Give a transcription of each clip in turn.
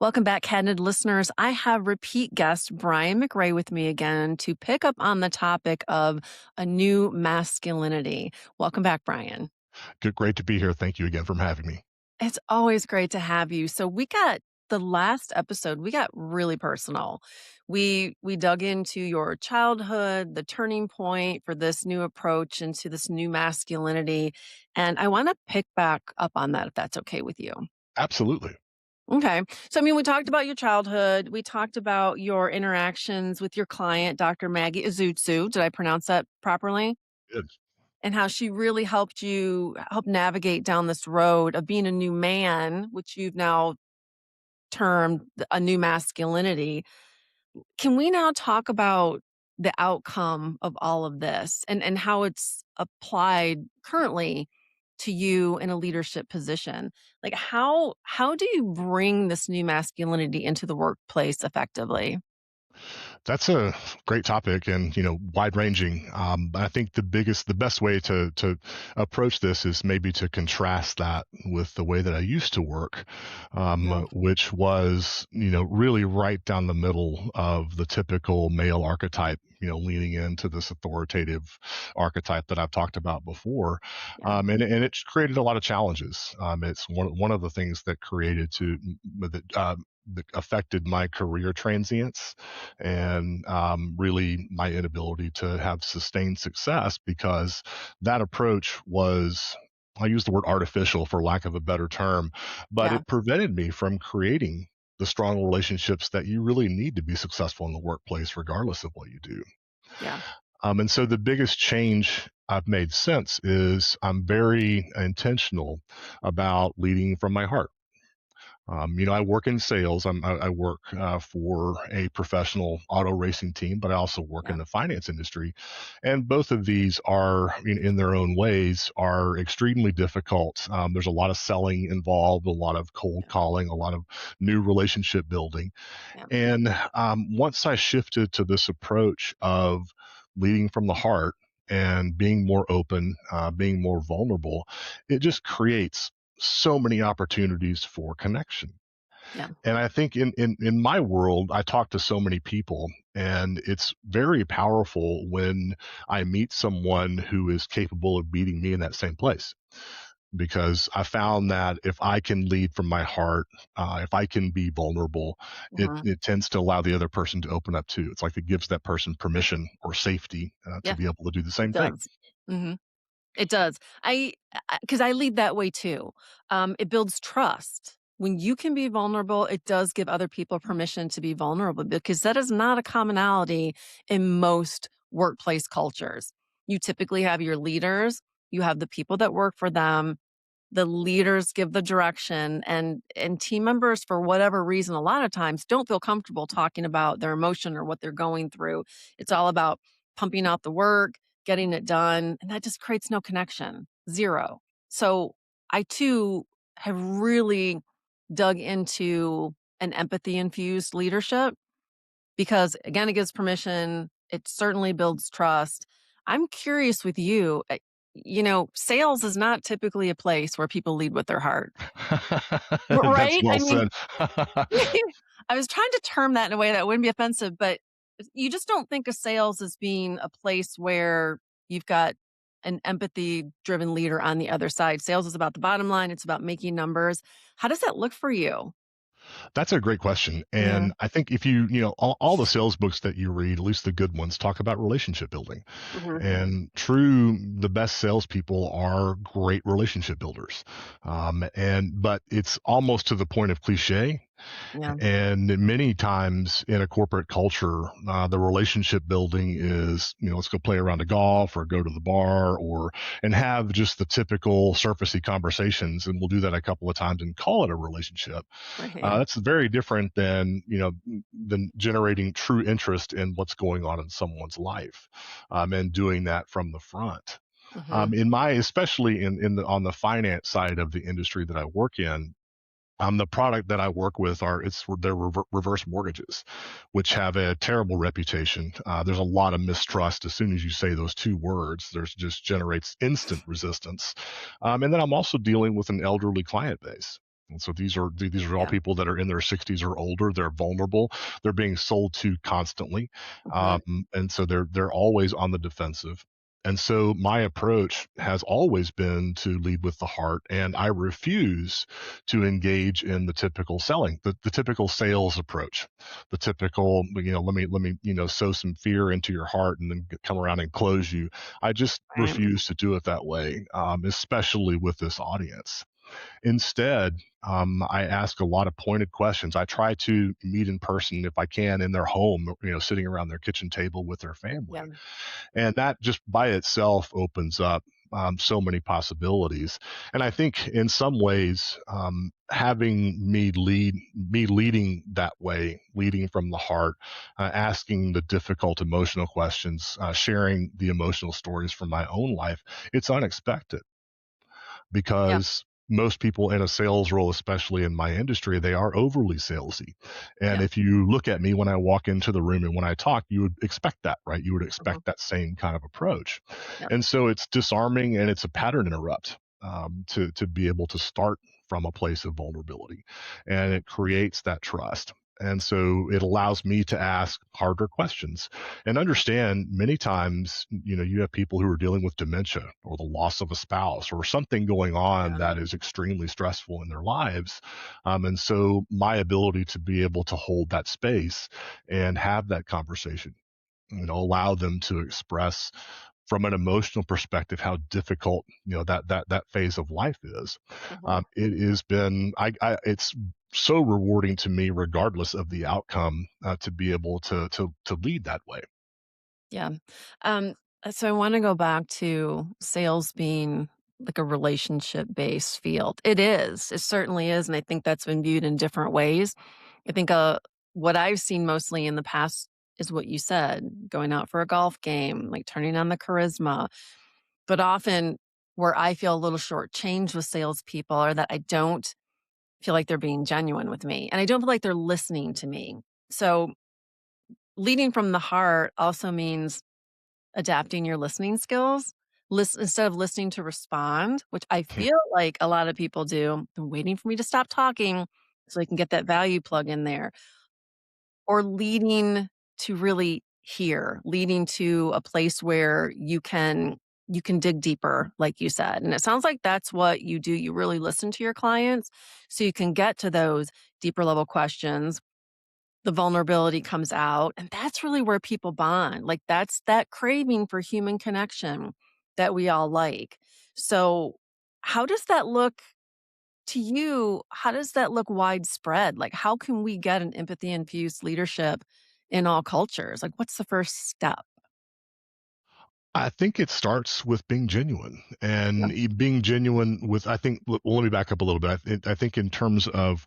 Welcome back, Candid listeners. I have repeat guest Brian McRae with me again to pick up on the topic of a new masculinity. Welcome back, Brian. Good, great to be here. Thank you again for having me. It's always great to have you. So we got the last episode, we got really personal. We dug into your childhood, the turning point for this new approach into this new masculinity. And I want to pick back up on that if that's okay with you. Absolutely. Okay. So, I mean, we talked about your childhood. We talked about your interactions with your client, Dr. Maggie Azutsu. Did I pronounce that properly? Good. And how she really helped you help navigate down this road of being a new man, which you've now termed a new masculinity. Can we now talk about the outcome of all of this and how it's applied currently to you in a leadership position? Like how do you bring this new masculinity into the workplace effectively? That's a great topic and, wide ranging. I think the best way to approach this is maybe to contrast that with the way that I used to work, Mhm. which was, really right down the middle of the typical male archetype, leaning into this authoritative archetype that I've talked about before. Yeah. And it's created a lot of challenges. It's one of the things that created that affected my career transients and really my inability to have sustained success because that approach was, I use the word artificial for lack of a better term, but Yeah. it prevented me from creating the strong relationships that you really need to be successful in the workplace, regardless of what you do. Yeah. And so the biggest change I've made since is I'm very intentional about leading from my heart. I work in sales. I work for a professional auto racing team, but I also work Yeah. in the finance industry. And both of these are, in their own ways, are extremely difficult. There's a lot of selling involved, a lot of cold Yeah. calling, a lot of new relationship building. Yeah. And once I shifted to this approach of leading from the heart and being more open, being more vulnerable, it just creates so many opportunities for connection. Yeah. And I think in my world, I talk to so many people, and it's very powerful when I meet someone who is capable of meeting me in that same place. Because I found that if I can lead from my heart, if I can be vulnerable, Mhm. it tends to allow the other person to open up too. It's like it gives that person permission or safety to Yeah. be able to do the It same thing. does. Mhm. It does. Because I lead that way too. It builds trust. When you can be vulnerable, it does give other people permission to be vulnerable because that is not a commonality in most workplace cultures. You typically have your leaders, you have the people that work for them, the leaders give the direction and team members for whatever reason a lot of times don't feel comfortable talking about their emotion or what they're going through. It's all about pumping out the work, getting it done, and that just creates no connection. Zero. So I too have really dug into an empathy infused leadership because again it gives permission, it certainly builds trust. I'm curious with you, sales is not typically a place where people lead with their heart. That's Right? well I mean, said. I was trying to term that in a way that wouldn't be offensive, but you just don't think of sales as being a place where you've got an empathy driven leader on the other side. Sales is about the bottom line, it's about making numbers. How does that look for you? That's a great question. Yeah. And I think if all the sales books that you read, at least the good ones, talk about relationship building. Mhm. And the best salespeople are great relationship builders. But it's almost to the point of cliche. Yeah. And many times in a corporate culture, the relationship building is, let's go play around a golf or go to the bar and have just the typical surfacey conversations. And we'll do that a couple of times and call it a relationship. Right. That's very different than generating true interest in what's going on in someone's life, and doing that from the front. Mhm. Especially on the finance side of the industry that I work in, the product that I work with they're reverse mortgages, which have a terrible reputation. There's a lot of mistrust as soon as you say those two words. There's just generates instant resistance. And then I'm also dealing with an elderly client base. And so these are all Yeah. people that are in their 60s or older. They're vulnerable. They're being sold to constantly, Mhm. and so they're always on the defensive. And so my approach has always been to lead with the heart, and I refuse to engage in the typical selling, the typical sales approach, the typical, let me, sow some fear into your heart and then come around and close you. I just Right. refuse to do it that way, especially with this audience. Instead, I ask a lot of pointed questions. I try to meet in person if I can in their home, sitting around their kitchen table with their Yeah. family. And that just by itself opens up so many possibilities. And I think in some ways, having me leading that way, leading from the heart, asking the difficult emotional questions, sharing the emotional stories from my own life, it's unexpected Yeah. because most people in a sales role, especially in my industry, they are overly salesy. And Yeah. if you look at me when I walk into the room and when I talk, you would expect that, right? You would Mhm. expect that same kind of approach. Yep. And so it's disarming and it's a pattern interrupt, to be able to start from a place of vulnerability. And it creates that trust. And so it allows me to ask harder questions and understand many times, you have people who are dealing with dementia or the loss of a spouse or something going on Yeah. that is extremely stressful in their lives. And so my ability to be able to hold that space and have that conversation, allow them to express from an emotional perspective how difficult that phase of life is. Mhm. It has been it's so rewarding to me regardless of the outcome, to be able to lead that way. Yeah. Um, so I want to go back to sales being like a relationship based field. It is. It certainly is. And I think that's been viewed in different ways. I think what I've seen mostly in the past is what you said, going out for a golf game, like turning on the charisma. But often where I feel a little shortchanged with salespeople are that I don't feel like they're being genuine with me and I don't feel like they're listening to me. So leading from the heart also means adapting your listening skills. Instead of listening to respond, which I feel like a lot of people do, they're waiting for me to stop talking so they can get that value plug in there, or leading to really hear, leading to a place where you can dig deeper, like you said. And it sounds like that's what you do. You really listen to your clients so you can get to those deeper level questions. The vulnerability comes out, and that's really where people bond. Like, that's that craving for human connection that we all like. So, how does that look to you? How does that look widespread? Like, how can we get an empathy infused leadership in all cultures? Like, what's the first step? I think it starts with being genuine Yeah. and being genuine with, I think, well, let me back up a little bit. I think in terms of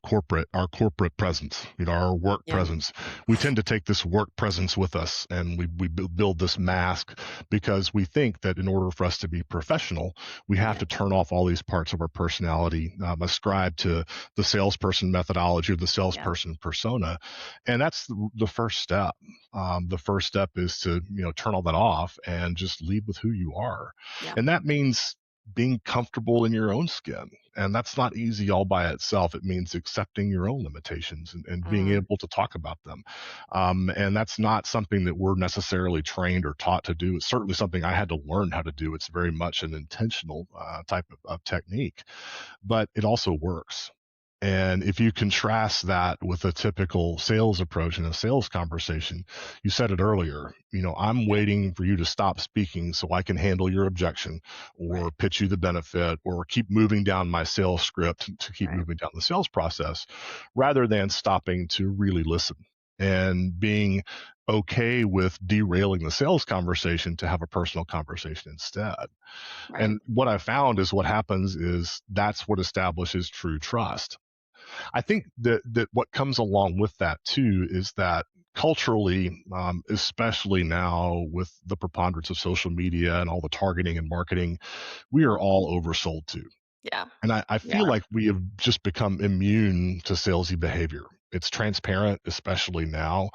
our corporate presence, our work Yeah. presence, we tend to take this work presence with us and we build this mask because we think that in order for us to be professional, we have Yeah. to turn off all these parts of our personality, ascribe to the salesperson methodology or the Yeah. salesperson persona. And that's the first step. The first step is to turn all that off and just lead with who you are, Yeah. and that means being comfortable in your own skin. And that's not easy all by itself. It means accepting your own limitations and being Mm, able to talk about them. And that's not something that we're necessarily trained or taught to do. It's certainly something I had to learn how to do. It's very much an intentional type of technique, but it also works. And if you contrast that with a typical sales approach in a sales conversation, you said it earlier, I'm yeah. waiting for you to stop speaking so I can handle your objection or Right. pitch you the benefit or keep moving down my sales script to keep Right. moving down the sales process rather than stopping to really listen and being okay with derailing the sales conversation to have a personal conversation instead. Right. And what I found is what happens is that's what establishes true trust. I think that what comes along with that too is that culturally, especially now with the preponderance of social media and all the targeting and marketing, we are all oversold to. Yeah. And I feel Yeah. like we have just become immune to salesy behavior. It's transparent, especially now,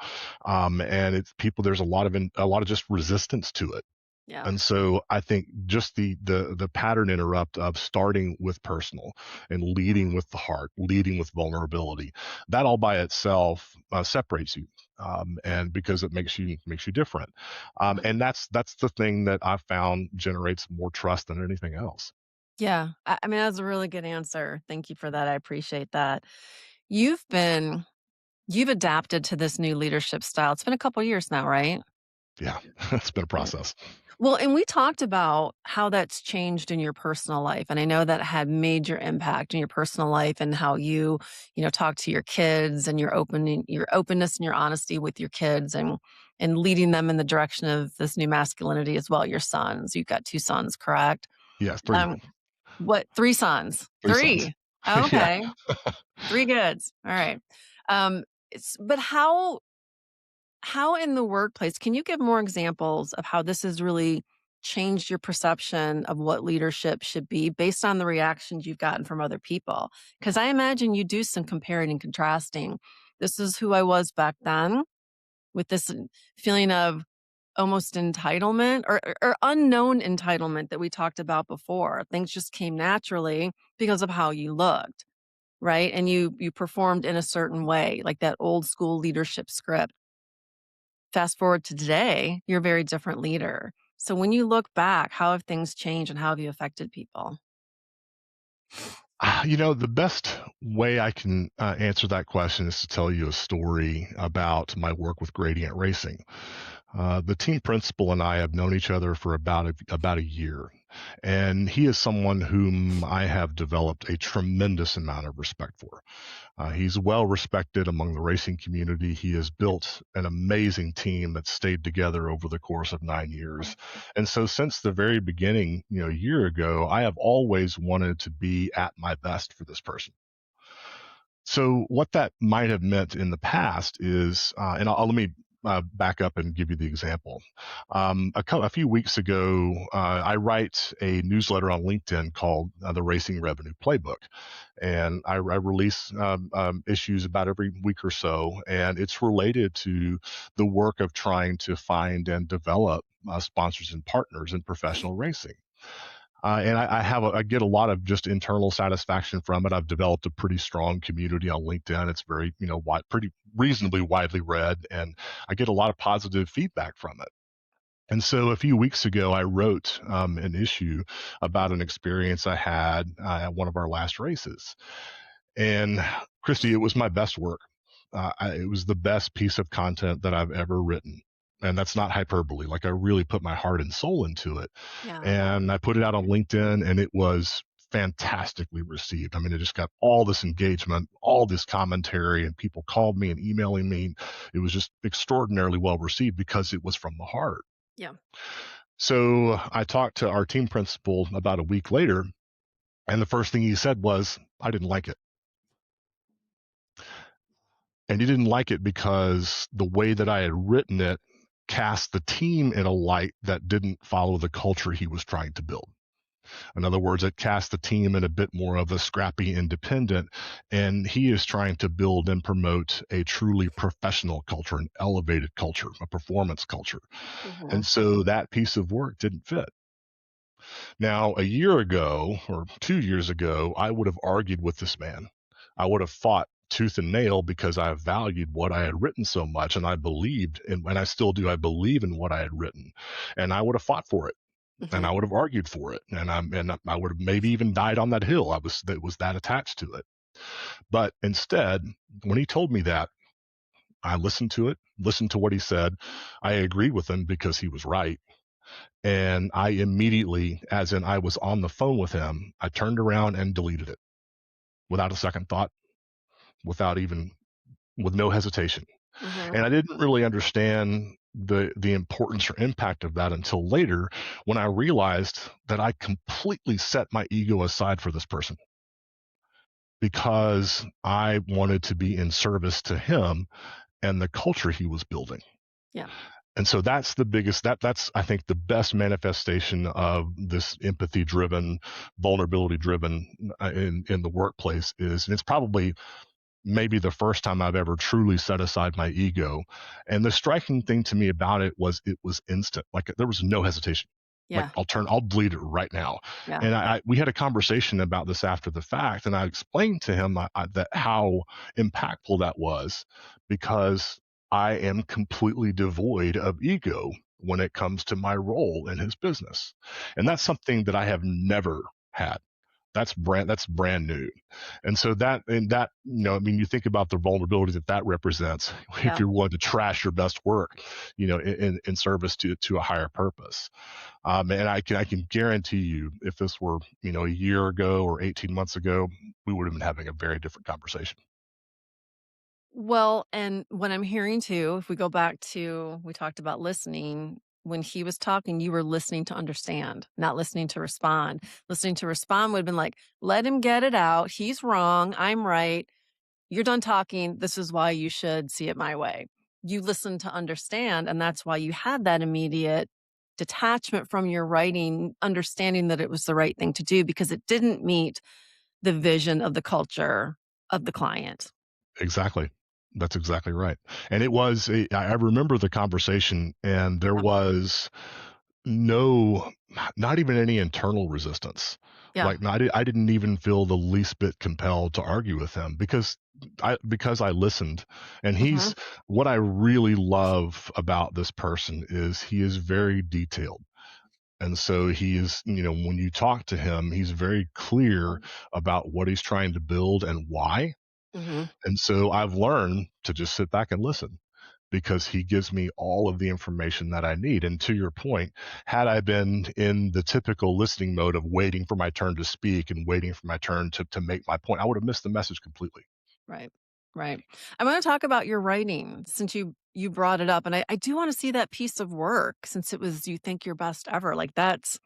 and it's people. There's a lot of just resistance to it. Yeah. And so I think just the pattern interrupt of starting with personal and leading with the heart, leading with vulnerability, that all by itself separates you, Yeah. and because it makes you different, Yeah. and that's the thing that I've found generates more trust than anything else. Yeah. I mean, that's a really good answer. Thank you for that. I appreciate that. You've been you've adapted to this new leadership style. It's been a couple years now, right? Yeah, it's been a Yeah. process. Well, and we talked about how that's changed in your personal life, and I know that had major impact in your personal life and how you know, talk to your kids and your openness and your honesty with your kids and leading them in the direction of this new masculinity as well, your sons. You've got 2 sons, correct? Yes, three, Um, what 3 sons? three sons. 3. Oh, Yeah. okay. 3 goods. All right. But how in the workplace can you give more examples of how this has really changed your perception of what leadership should be based on the reactions you've gotten from other people? Because I imagine you do some comparing and contrasting. This is who I was back then with this feeling of almost entitlement or unknown entitlement that we talked about before. Things just came naturally because of how you looked, right? And you performed in a certain way, like that old school leadership script. Fast forward to today, you're a very different leader. So when you look back, how have things changed and how have you affected people? The best way I can answer that question is to tell you a story about my work with Gradient Racing. The team principal and I have known each other for about a year, and he is someone whom I have developed a tremendous amount of respect for. He's well respected among the racing community. He has built an amazing team that stayed together over the course of 9 years. And so, since the very beginning, a year ago, I have always wanted to be at my best for this person. So, what that might have meant in the past is, and let me back up and give you the example. A few weeks ago, I write a newsletter on LinkedIn called the Racing Revenue Playbook, and I release issues about every week or so, and it's related to the work of trying to find and develop sponsors and partners in professional racing. And I get a lot of just internal satisfaction from it. I've developed a pretty strong community on LinkedIn. It's very, pretty reasonably widely read, and I get a lot of positive feedback from it. And so a few weeks ago, I wrote an issue about an experience I had at one of our last races. And Kristy, it was my best work. It was the best piece of content that I've ever written. And that's not hyperbole. Like, I really put my heart and soul into it. Yeah. And I put it out on LinkedIn, and it was fantastically received. I mean, it just got all this engagement, all this commentary, and people called me and emailing me. It was just extraordinarily well received because it was from the heart. Yeah. So I talked to our team principal about a week later, and the first thing he said was, I didn't like it. And he didn't like it because the way that I had written it cast the team in a light that didn't follow the culture he was trying to build. In other words, it cast the team in a bit more of a scrappy independent, and he is trying to build and promote a truly professional culture, an elevated culture, a performance culture. Mhm. And so that piece of work didn't fit. Now, a year ago or 2 years ago, I would have argued with this man. I would have fought tooth and nail because I valued what I had written so much, and I believed in, and I still do, I believe in what I had written. And I would have fought for it, and Mhm. I would have argued for it, and I would have maybe even died on that hill. That was that attached to it. But instead, when he told me that, I listened to it, listened to what he said. I agreed with him because he was right. And I immediately, as in I was on the phone with him, I turned around and deleted it without a second thought, without even, with no hesitation. Mhm. And I didn't really understand the importance or impact of that until later, when I realized that I completely set my ego aside for this person because I wanted to be in service to him and the culture he was building. Yeah. And so that's the biggest, that's I think the best manifestation of this empathy driven, vulnerability driven in the workplace is, and it's probably maybe the first time I've ever truly set aside my ego. And the striking thing to me about it was instant. Like, there was no hesitation. Like, Yeah. I'll delete it right now. Yeah. And we had a conversation about this after the fact, and I explained to him that how impactful that was, because I am completely devoid of ego when it comes to my role in his business, and Yeah. that's something that I have never had. That's brand new. And so that, I mean, you think about the vulnerability that that represents if Yeah. you're willing to trash your best work, in service to a higher purpose. And I can guarantee you, if this were, a year ago or 18 months ago, we would have been having a very different conversation. Well, and what I'm hearing too, if we go back to we talked about listening, when he was talking, you were listening to understand, not listening to respond. Listening to respond would have been like, let him get it out. He's wrong. I'm right. You're done talking. This is why you should see it my way. You listened to understand, and that's why you had that immediate detachment from your writing, understanding that it was the right thing to do because it didn't meet the vision of the culture of the client. Exactly. That's exactly right. And I remember the conversation, and there Yeah. was no, not even any internal resistance. Yeah. Like, I didn't even feel the least bit compelled to argue with him, because I listened. And Mhm. what I really love about this person is he is very detailed. And so he is, when you talk to him, he's very clear about what he's trying to build and why. Mhm. And so I've learned to just sit back and listen, because he gives me all of the information that I need. And to your point, had I been in the typical listening mode of waiting for my turn to speak and waiting for my turn to make my point, I would have missed the message completely. Right. Right. I wanna talk about your writing since you brought it up, and I do wanna see that piece of work since it was you think your best ever, like, that's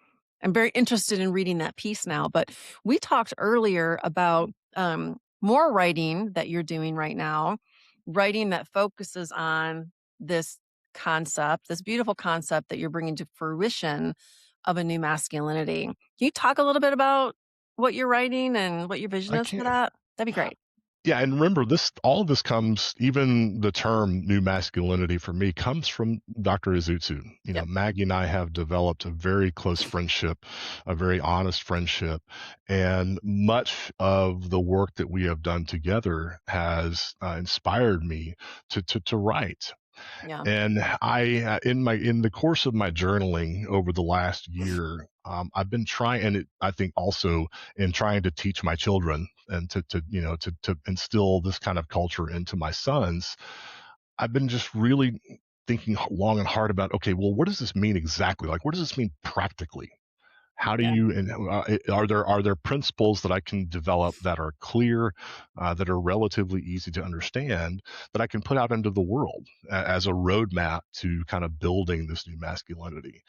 I'm very interested in reading that piece now, but we talked earlier about, more writing that you're doing right now, writing that focuses on this concept, this beautiful concept that you're bringing to fruition of a new masculinity. Can you talk a little bit about what you're writing and what your vision I is for can't. that? That'd be great. Yeah, and remember, all of this comes, even the term new masculinity for me comes from Dr. Izutsu. Yep. Maggie and I have developed a very close friendship, a very honest friendship, and much of the work that we have done together has inspired me to write. Yeah. And in the course of my journaling over the last year, I've been trying, and I think also in trying to teach my children and to instill this kind of culture into my sons. I've been just really thinking long and hard about, okay, well, what does this mean exactly? Like, what does this mean practically? How do Yeah. you and are there principles that I can develop that are clear, that are relatively easy to understand, that I can put out into the world as a roadmap to kind of building this new masculinity?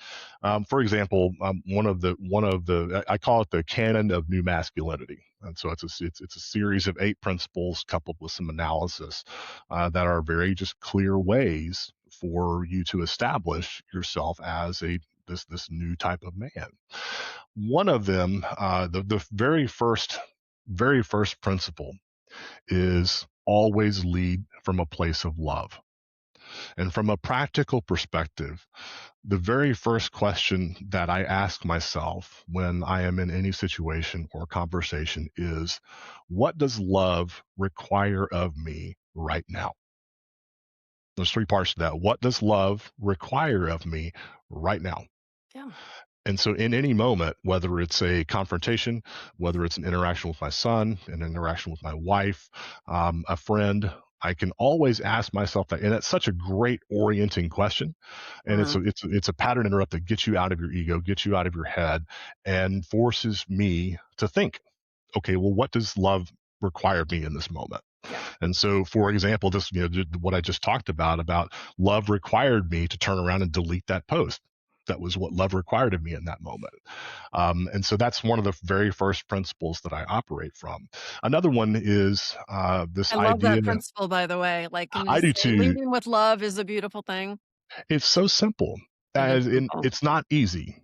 For example, one of the I call it the canon of new masculinity, and so it's a series of 8 principles coupled with some analysis, that are very just clear ways for you to establish yourself as this new type of man. One of them, the very first principle is always lead from a place of love. And from a practical perspective, the very first question that I ask myself when I am in any situation or conversation is, what does love require of me right now? There's 3 parts to that. What does love require of me right now? Yeah. And so, in any moment, whether it's a confrontation, whether it's an interaction with my son, an interaction with my wife, a friend, I can always ask myself that. And it's such a great orienting question. And it's Mhm. a pattern interrupt that gets you out of your ego, gets you out of your head, and forces me to think, okay, well, what does love require of me in this moment? Yeah. And so, for example, this, what I just talked about love required me to turn around and delete that post. That was what love required of me in that moment. And so that's one of the very first principles that I operate from. Another one is this I love idea. that principle, by the way. Like, can you I do say too. leading with love is a beautiful thing? It's so simple. It is As in, simple. it's not easy,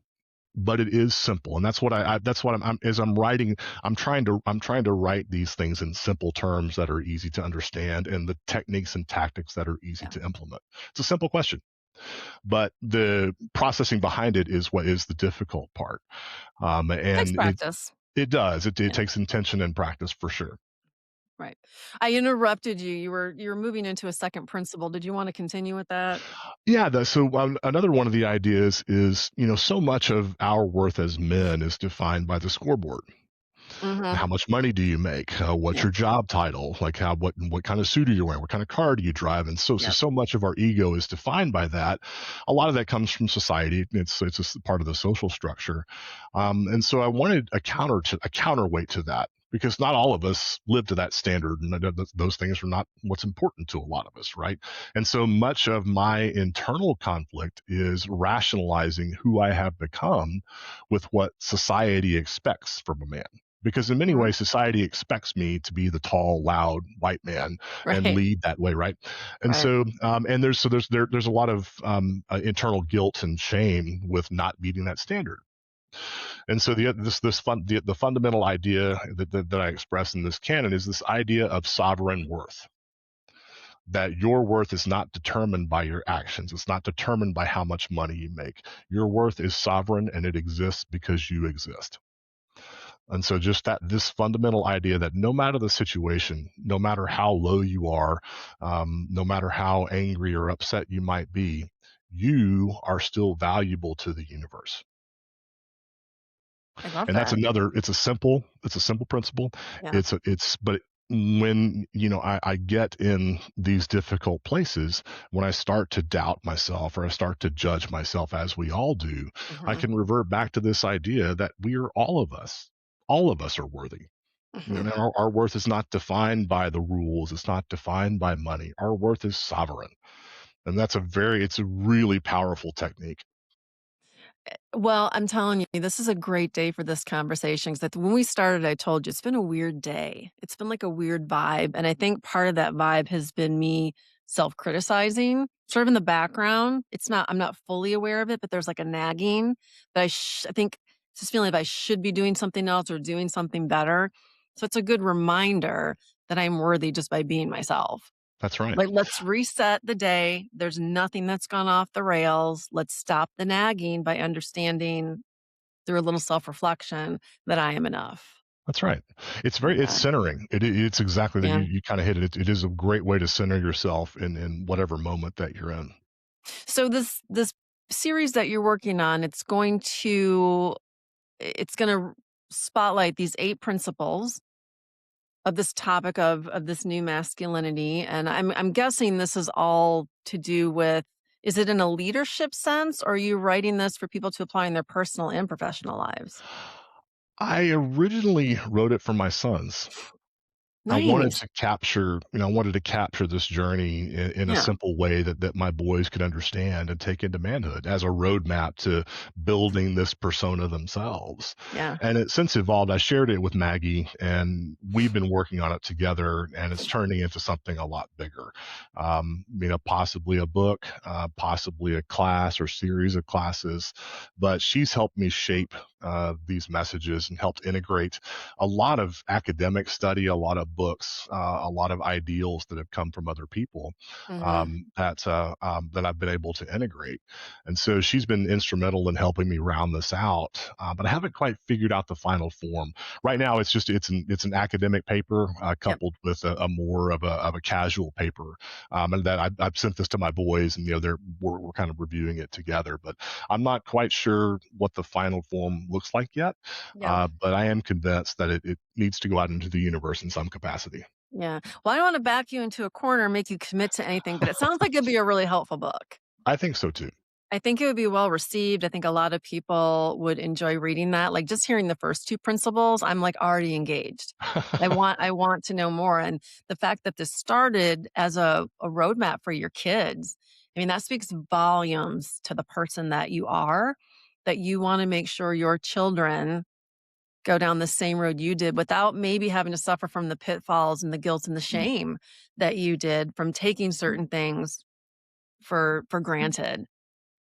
but it is simple, and that's what that's what as I'm writing, I'm trying to write these things in simple terms that are easy to understand, and the techniques and tactics that are easy Yeah. to implement. It's a simple question. But the processing behind it is what is the difficult part. Takes And practice. it Yeah, takes intention and practice for sure. right. I interrupted you. You were moving into a second principle. Did you wanna continue with that? Yeah. Another one of the ideas is, so much of our worth as men is defined by the scoreboard. Mhm. How much money do you make? What's Yep, your job title? Like what kind of suit are you wearing? What kind of car do you drive? And yep. so much of our ego is defined by that. A lot of that comes from society. It's just part of the social structure. And so I wanted a counterweight to that, because not all of us live to that standard, and those things are not what's important to a lot of us, right? And so much of my internal conflict is rationalizing who I have become with what society expects from a man, because in many Mhm. ways society expects me to be the tall, loud white man and Right, lead that way, right? And right. so and there's a lot of internal guilt and shame with not meeting that standard. And so the fundamental idea that I express in this canon is this idea of sovereign worth, that your worth is not determined by your actions. It's not determined by how much money you make. Your worth is sovereign, and it exists because you exist. And so just that this fundamental idea that no matter the situation, no matter how low you are, no matter how angry or upset you might be, you are still valuable to the universe. I love And that. it's a simple principle. Yeah. But when, I get in these difficult places, when I start to doubt myself or I start to judge myself, as we all do, I Mhm, can revert back to this idea that we are all of us are worthy. mhm. Our worth is not defined by the rules. It's not defined by money. Our worth is sovereign. And it's a really powerful technique. Well, I'm telling you, this is a great day for this conversation. Because when we started, I told you it's been a weird day. It's been like a weird vibe, and I think part of that vibe has been me self-criticizing, sort of in the background. I'm not fully aware of it, but there's like a nagging that I think it's this feeling that I should be doing something else or doing something better. So it's a good reminder that I'm worthy just by being myself. That's right. Like, let's reset the day. There's nothing that's gone off the rails. Let's stop the nagging by understanding through a little self-reflection that I am enough. That's right. It's Yeah. centering. It's exactly that. Yeah. You kind of hit it. It is a great way to center yourself in whatever moment that you're in. So this series that you're working on, it's gonna spotlight these 8 principles of this topic of this new masculinity, and I'm guessing this is all to do with, is it in a leadership sense, or are you writing this for people to apply in their personal and professional lives? I originally wrote it for my sons. Nice. I wanted to capture this journey in a Yeah, simple way that my boys could understand and take into manhood as a roadmap to building this persona themselves. yeah. And it since evolved. I shared it with Maggie, and we've been working on it together, and it's turning into something a lot bigger. Possibly a book, possibly a class or series of classes, but she's helped me shape these messages and helped integrate a lot of academic study, a lot of books, a lot of ideals that have come from other people, Mhm. that I've been able to integrate. And so she's been instrumental in helping me round this out. But I haven't quite figured out the final form. Right now, it's an academic paper Yep. coupled with a more of a casual paper, and that I've sent this to my boys, and we're kind of reviewing it together. But I'm not quite sure what the final form looks like yet. Yeah. But I am convinced that it needs to go out into the universe in some capacity. Yeah. Well, I don't wanna back you into a corner and make you commit to anything, but it sounds like it'd be a really helpful book. I think so too. I think it would be well received. I think a lot of people would enjoy reading that. Like, just hearing the first 2 principles, I'm, like, already engaged. I want to know more, and the fact that this started as a roadmap for your kids, I mean, that speaks volumes to the person that you are, that you wanna make sure your children go down the same road you did without maybe having to suffer from the pitfalls and the guilt and the shame that you did from taking certain things for granted.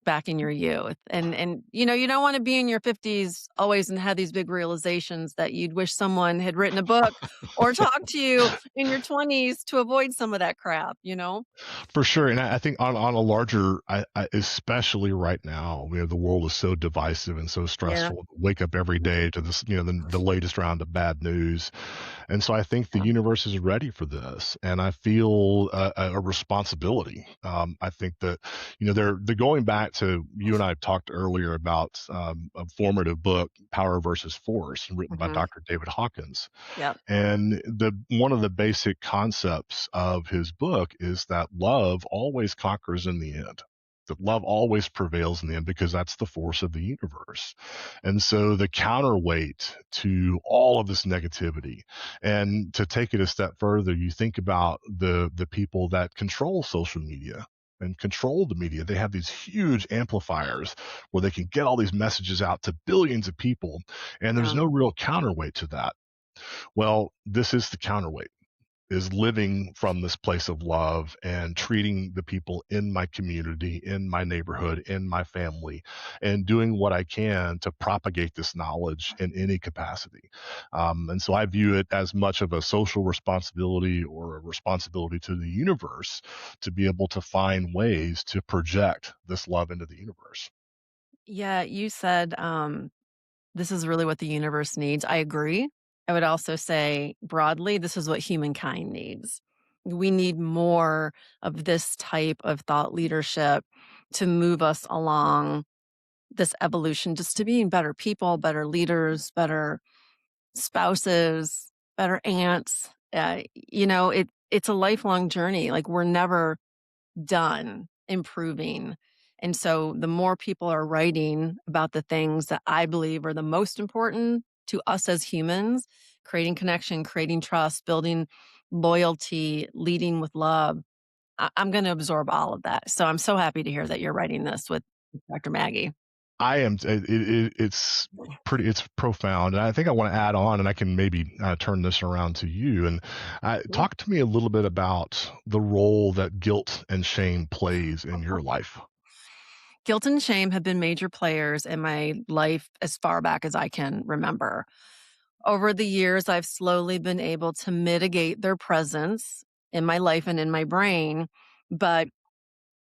back in your youth. And you don't want to be in your 50s always and have these big realizations that you'd wish someone had written a book or talked to you in your 20s to avoid some of that crap, you know? For sure, and I think on a larger, especially right now, the world is so divisive and so Yeah. stressful. Wake up every day to this, the latest round of bad news, and so I think the Yeah. universe is ready for this, and I feel a responsibility. I think that they're going back to you and I talked earlier about a formative book, Power versus Force, written by Mhm. Dr. David Hawkins, Yep. and the one of the basic concepts of his book is that love always conquers in the end. That love always prevails in the end because that's the force of the universe. And so the counterweight to all of this negativity, and to take it a step further, you think about the people that control social media and control the media. They have these huge amplifiers where they can get all these messages out to billions of people, and there's Yeah. no real counterweight to that. Well, this is the counterweight, is living from this place of love and treating the people in my community, in my neighborhood, in my family, and doing what I can to propagate this knowledge in any capacity. And so I view it as much of a social responsibility or a responsibility to the universe to be able to find ways to project this love into the universe. Yeah, you said this is really what the universe needs. I agree. I would also say broadly, this is what humankind needs. We need more of this type of thought leadership to move us along this evolution, just to being better people, better leaders, better spouses, better aunts. It's a lifelong journey. Like we're never done improving. And so the more people are writing about the things that I believe are the most important to us as humans, creating connection, creating trust, building loyalty, leading with love, I'm going to absorb all of that. So I'm so happy to hear that you're writing this with Dr. Maggie. I am. It's pretty. It's profound, and I think I want to add on, and I can maybe turn this around to you and talk to me a little bit about the role that guilt and shame plays in your life. Guilt and shame have been major players in my life as far back as I can remember. Over the years, I've slowly been able to mitigate their presence in my life and in my brain, but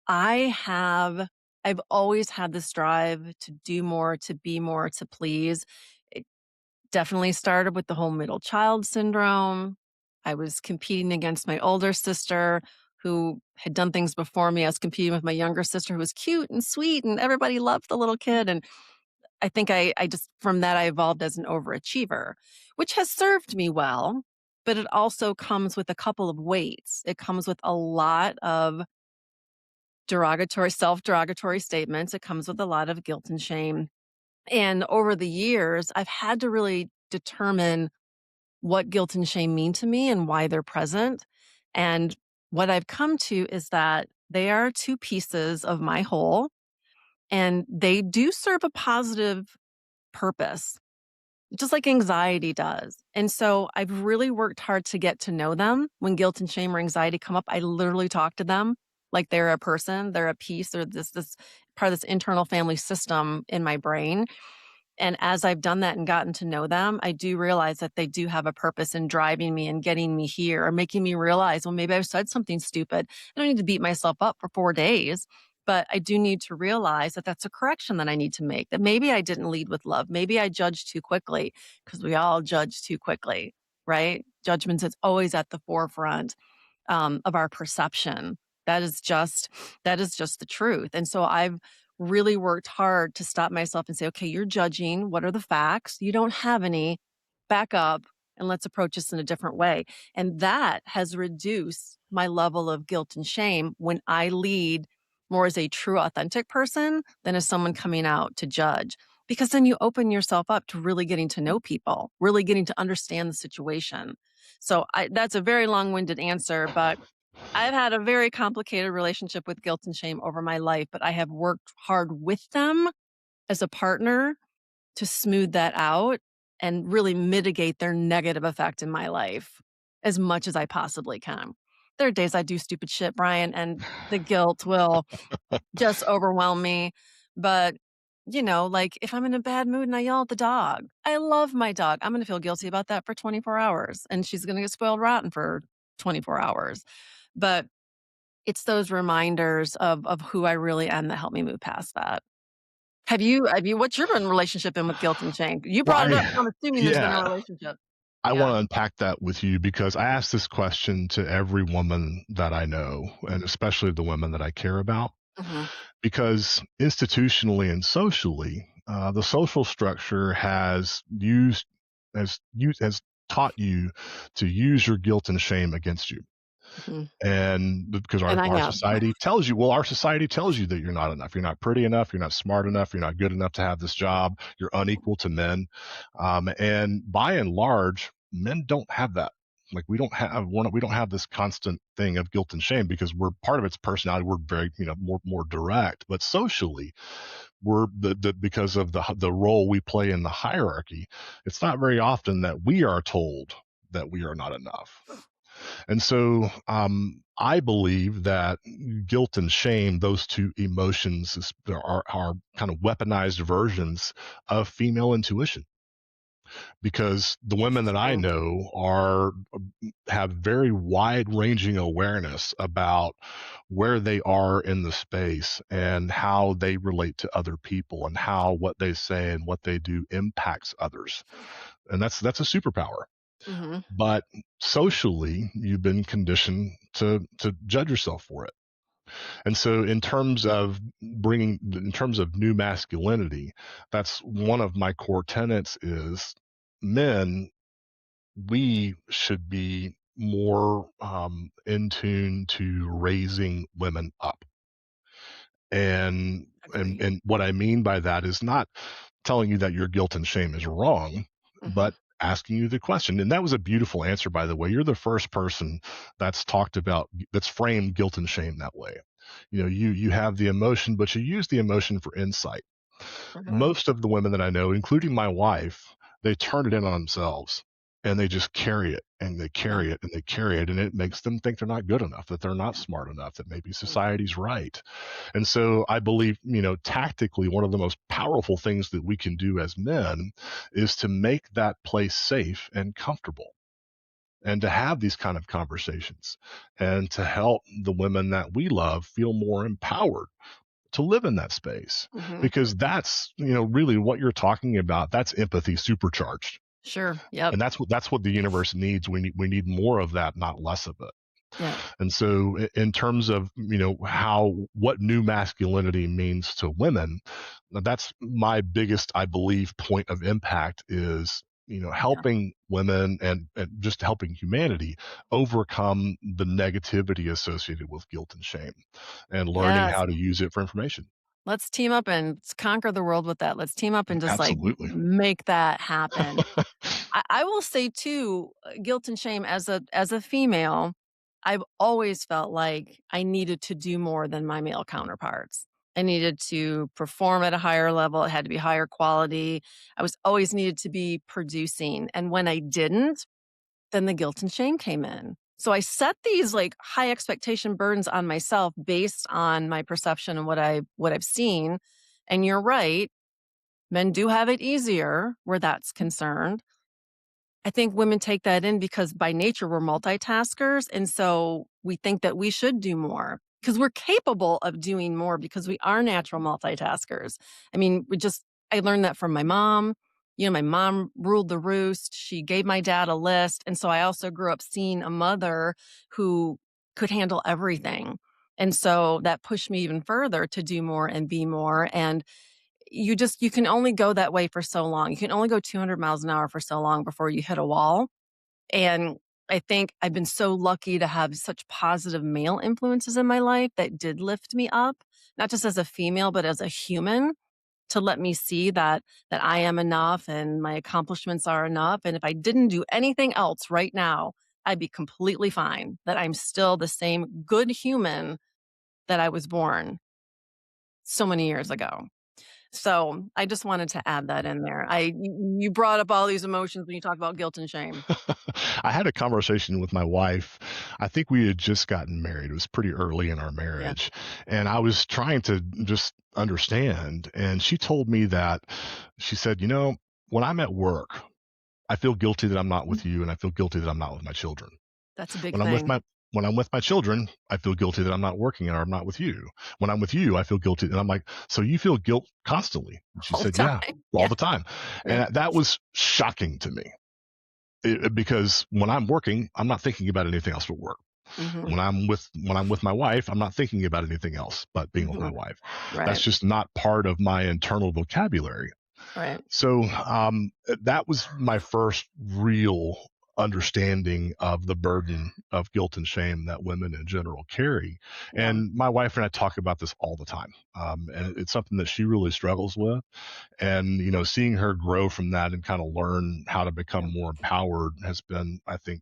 I have I've always had this drive to do more, to be more, to please. It definitely started with the whole middle child syndrome. I was competing against my older sister who had done things before me. I was competing with my younger sister who was cute and sweet and everybody loved the little kid, and I think I just from that I evolved as an overachiever, which has served me well, but it also comes with a couple of weights. It comes with a lot of self-derogatory statements. It comes with a lot of guilt and shame. And over the years, I've had to really determine what guilt and shame mean to me and why they're present. And what I've come to is that they are two pieces of my whole, and they do serve a positive purpose, just like anxiety does. And so I've really worked hard to get to know them. When guilt and shame or anxiety come up, I literally talk to them like they're a person, they're a piece, they're this part of this internal family system in my brain. And as I've done that and gotten to know them, I do realize that they do have a purpose in driving me and getting me here or making me realize, well, maybe I've said something stupid. I don't need to beat myself up for 4 days, but I do need to realize that that's a correction that I need to make, that maybe I didn't lead with love. Maybe I judged too quickly because we all judge too quickly, right? Judgment is always at the forefront of our perception. That is just that is just the truth. And so I've really worked hard to stop myself and say, okay, you're judging. What are the facts? You don't have any. Back up and let's approach this in a different way. And that has reduced my level of guilt and shame when I lead more as a true, authentic person than as someone coming out to judge. Because then you open yourself up to really getting to know people, really getting to understand the situation. So that's a very long winded answer, but I've had a very complicated relationship with guilt and shame over my life, but I have worked hard with them as a partner to smooth that out and really mitigate their negative effect in my life as much as I possibly can. There are days I do stupid shit, Brian, and the guilt will just overwhelm me. But, like if I'm in a bad mood and I yell at the dog, I love my dog. I'm going to feel guilty about that for 24 hours and she's going to get spoiled rotten for 24 hours. But it's those reminders of who I really am that help me move past that. Have you what's your relationship been with guilt and shame? You Well, brought it up, so I'm assuming there's been a yeah, relationship. I Yeah. want to unpack that with you because I ask this question to every woman that I know, and especially the women that I care about, Mhm. because institutionally and socially, the social structure has taught you to use your guilt and shame against you. Mhm. And because And I our have. society tells you, well, our society tells you that you're not enough. You're not pretty enough. You're not smart enough. You're not good enough to have this job. You're unequal to men. And by and large, men don't have that. Like we don't have this constant thing of guilt and shame because we're part of its personality. We're very, more direct, but socially we're because of the role we play in the hierarchy. It's not very often that we are told that we are not enough. And so I believe that guilt and shame, those two emotions, are kind of weaponized versions of female intuition because the women that I Interesting. know have very wide ranging awareness about where they are in the space and how they relate to other people and how what they say and what they do impacts others. And that's a superpower. Mhm. But socially, you've been conditioned to judge yourself for it. And so, in terms of new masculinity, that's one of my core tenets is men, we should be more in tune to raising women up. And, and Agree. and what I mean by that is not telling you that your guilt and shame is wrong, Mhm. but asking you the question. And that was a beautiful answer, by the way. You're the first person that's framed guilt and shame that way. You have the emotion, but you use the emotion for insight. Mhm. Most of the women that I know, including my wife, they turn it in on themselves and they just carry it and they Yeah. carry it and they carry it. And it makes them think they're not good enough, that they're not Yeah. smart enough, that maybe Mm. society's right. And so I believe, tactically, one of the most powerful things that we can do as men is to make that place safe and comfortable and to have these kind of conversations and to help the women that we love feel more empowered to live in that space Mhm. because that's really what you're talking about. That's empathy supercharged, Sure. Yep. and that's what the universe needs. We need more of that, not less of it. Yep. And so, in terms of how what new masculinity means to women, that's my biggest, I believe, point of impact is Yeah. helping women and just helping humanity overcome the negativity associated with guilt and shame, and learning Yes. how to use it for information. Let's team up and conquer the world with that. Let's team up and just like Absolutely. make that happen. I will say too, guilt and shame as a female, I've always felt like I needed to do more than my male counterparts. I needed to perform at a higher level. It had to be higher quality. I was always needed to be producing. And when I didn't, then the guilt and shame came in. So I set these like high expectation burdens on myself based on my perception and what I've seen. And you're right, men do have it easier where that's concerned. I think women take that in because by nature we're multitaskers. And so we think that we should do more because we're capable of doing more because we are natural multitaskers. I mean, I learned that from my mom. My mom ruled the roost. She gave my dad a list. And so I also grew up seeing a mother who could handle everything. And so that pushed me even further to do more and be more. And you can only go that way for so long. You can only go 200 miles an hour for so long before you hit a wall. And I think I've been so lucky to have such positive male influences in my life that did lift me up, not just as a female, but as a human to let me see that I am enough and my accomplishments are enough. And if I didn't do anything else right now, I'd be completely fine, that I'm still the same good human that I was born so many years ago. So, I just wanted to add that in there. You brought up all these emotions when you talk about guilt and shame. I had a conversation with my wife. I think we had just gotten married. It was pretty early in our Yeah. marriage. And I was trying to just understand. And she told me that she said, when I'm at work, I feel guilty that I'm not Mhm. with you, and I feel guilty that I'm not with my children. That's a big When I'm with thing. my when I'm with my children, I feel guilty that I'm not working or I'm not with you. When I'm with you, I feel guilty. And I'm like, so you feel guilt constantly? And she All the said, yeah, time. all Yeah. the time. Yeah. And that was shocking to me because when I'm working, I'm not thinking about anything else but work. Mhm. When I'm with my wife, I'm not thinking about anything else but being with my Mhm. wife. That's Right. just not part of my internal vocabulary. Right. So that was my first real understanding of the burden of guilt and shame that women in general carry. Yeah. And my wife and I talk about this all the time. And it's something that she really struggles with. And, seeing her grow from that and kind of learn how to Yeah. become more empowered has been, I think,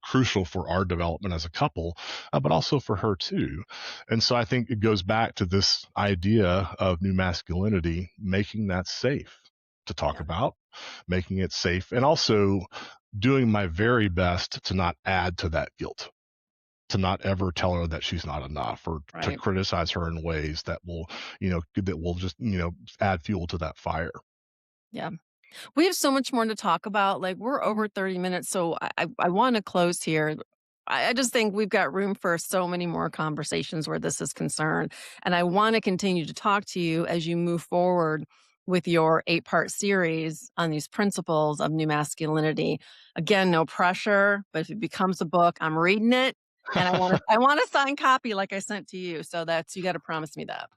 crucial for our development as a couple, but also for her too. And so I think it goes back to this idea of new masculinity, making that safe to talk Yeah. about, making it safe, and also doing my very best to not add to that guilt. To not ever tell her that she's not enough, or to Right. criticize her in ways that will just add fuel to that fire. Yeah. We have so much more to talk about. Like, we're over 30 minutes, so I want to close here. I just think we've got room for so many more conversations where this is concerned. And I want to continue to talk to you as you move forward with your 8-part series on these principles of new masculinity. Again, no pressure, but if it becomes a book, I'm reading it. And I want a signed copy like I sent to you. So that's you got to promise me that.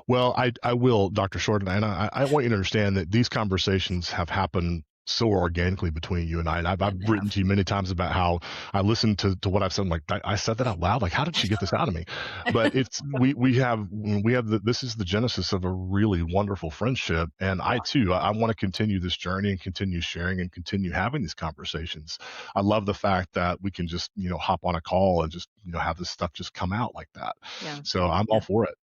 Well, I will, Dr. Shorten, and I want you to understand that these conversations have happened so organically between you and I. And I've And written have. to you many times about how I listened to what I've said. I'm like, I said that out loud. Like, how did she get this out of me? But it's this is the genesis of a really wonderful friendship. And I too, I want to continue this journey and continue sharing and continue having these conversations. I love the fact that we can just hop on a call and just have this stuff just come out like that. Yeah. So I'm all Yeah. for it.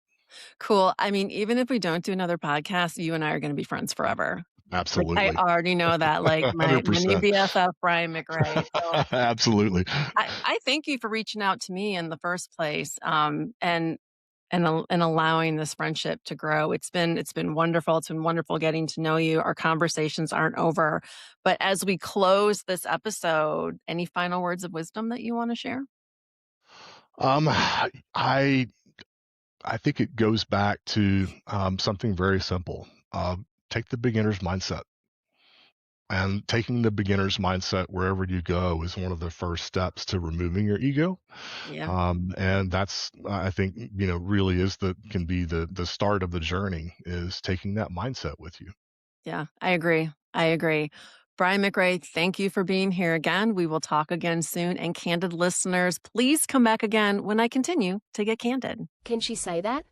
Cool. I mean, even if we don't do another podcast, you and I are gonna be friends forever. Like, I Absolutely. already know that, like, my new 100%. BFF, Brian McRae. So, Absolutely. I thank you for reaching out to me in the first place, and allowing this friendship to grow. It's been wonderful. It's been wonderful getting to know you. Our conversations aren't over. But as we close this episode, any final words of wisdom that you wanna share? I think it goes back to something very simple. Take the beginner's mindset. And taking the beginner's mindset wherever you go is one of the first steps to removing your ego. Yeah. And that's, I think, really can be the start of the journey, is taking that mindset with you. Yeah, I agree. I agree. Brian McRae, thank you for being here again. We will talk again soon. And Candid listeners, please come back again when I continue to get candid. Can she say that?